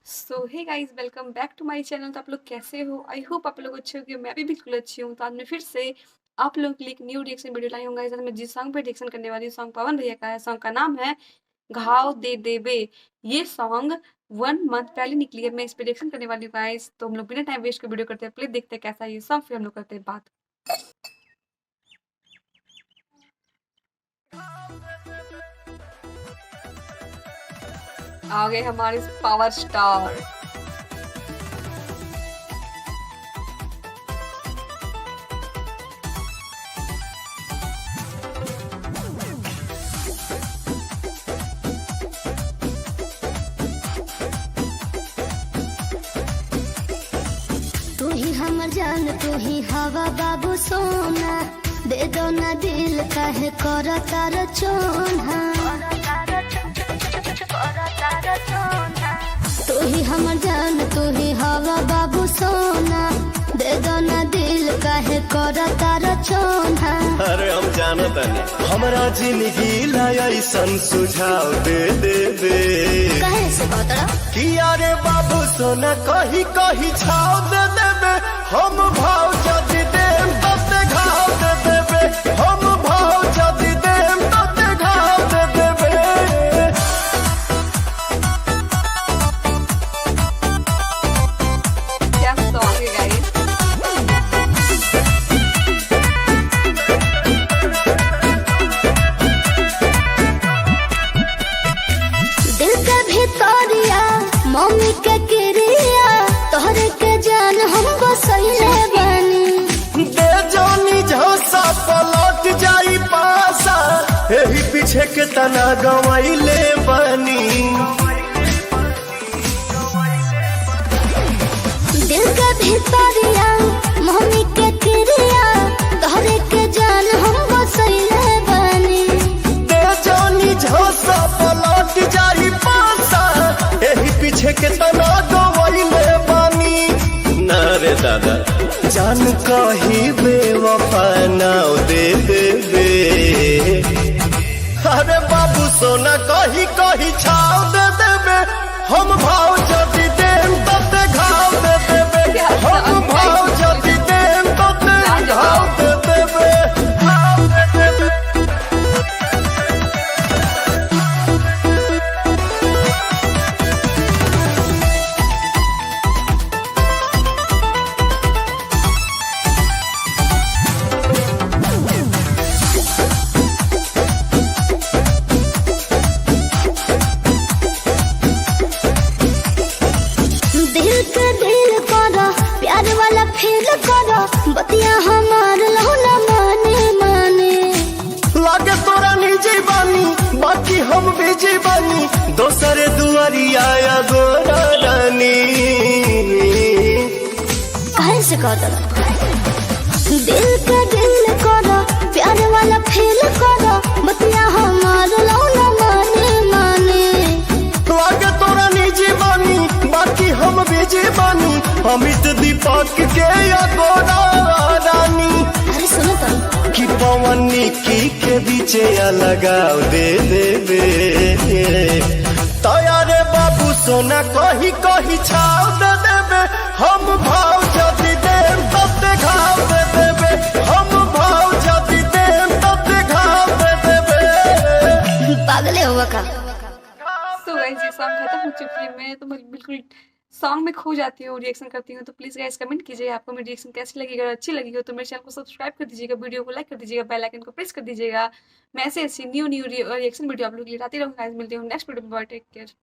So hey guys, welcome back to my channel. तो आप लोग कैसे हो? आई होप आप लोग अच्छे होंगे। मैं भी बिल्कुल अच्छी हूँ। तो आज मैं फिर से आप लोगों के लिए एक न्यू रिएक्शन वीडियो लाई हूँ गाइस। आज मैं जिस सॉन्ग पे रिएक्शन करने वाली हूँ, सॉन्ग पवन भैया का है। सॉन्ग का नाम है घाव दे देबे। ये सॉन्ग 1 मंथ पहले निकली है। मैं इस पे रिएक्शन करने वाली हूँ गाइस। तो हम लोग बिना टाइम वेस्ट के वीडियो करते हैं। प्लीज देखते हैं कैसा है ये सॉन्ग, फिर हम लोग करते हैं बात। आ गए हमारे पावर स्टार। तू ही हमर जान, तू ही हवा बाबू सोना, दे दो ना दिल काहे कर तार चोना। तू ही हमर जान, तू ही हवा बाबू सोना, दे दो ना दिल काहे कर तार चोना। अरे हम जानत नहीं हमरा जिंदगी लाया ऐसन सुझाव दे दे दे। कहे से बतरा कि अरे बाबू सोना कही कही छाव दे देबे। हम भाव जदी देम तते घाव दे देबे। हम भाव जदी देम तते घाव दे देबे। क्या सॉन्ग है गाइस। दिल के भितरिया मम्मी के क्रिया, तोहरे के जान हम बसैले बानी। दे जानी झोसा पलट जाई पासा, एही पीछे के तना गवाइले बनी। दिल के भितरिया मम्मी के क्रिया, तोहरे के जान हम बसैले बानी। दे जानी झोसा पलट जाई पासा, एही पीछे के तना गवाइले बानी। ना रे दादा जान कही बेवफा नाव दे दे दे। अरे बाबू सोना कही कही छाव दे देबे। हम भाव जदी देम तते घाव दे देबे। हम भाव जदी देम तते घाव दे देबे। घाव दे देबे। दिल के दिल करो, प्यार वाला फील करो, बतिया हमार लहुना माने माने। लागे तोरा निजी बानी, बाकी हम बिजी बानी। दोसरे दुआरिया या गोरा रानी। कहे से कह दो दिल के दिल करो, प्यार वाला फील करो, बतिया हमार लहुना माने माने। लागे तोरा निजी बानी, बाकी हम बिजी बानी। अमित दीपक के या गोरा रानी। अरे सुनो तो कि पवन निकी के बीचे या लगाव दे देबे। तयारे बाबू सोना कही कही छाव दे देबे। हम भाव जदी देम तते घाव दे देबे। हम भाव जदी देम तते घाव दे देबे। पागले हुआ का। सो गाइस, ये सॉन्ग खत्म हो चुकी है। मैं तो बिल्कुल सॉन्ग में खो जाती हूँ, रिएक्शन करती हूँ। तो प्लीज गाइस कमेंट कीजिए आपको मेरी रिएक्शन कैसी लगी। अगर अच्छी लगी हो तो मेरे चैनल को सब्सक्राइब कर दीजिएगा, वीडियो को लाइक कर दीजिएगा, बेल आइकन को प्रेस कर दीजिएगा। मैं ऐसे ऐसी न्यू रिएक्शन वीडियो आप लोग के लिए लाती रहूँगा। मिलती हूँ नेक्स्ट वीडियो में। Take care.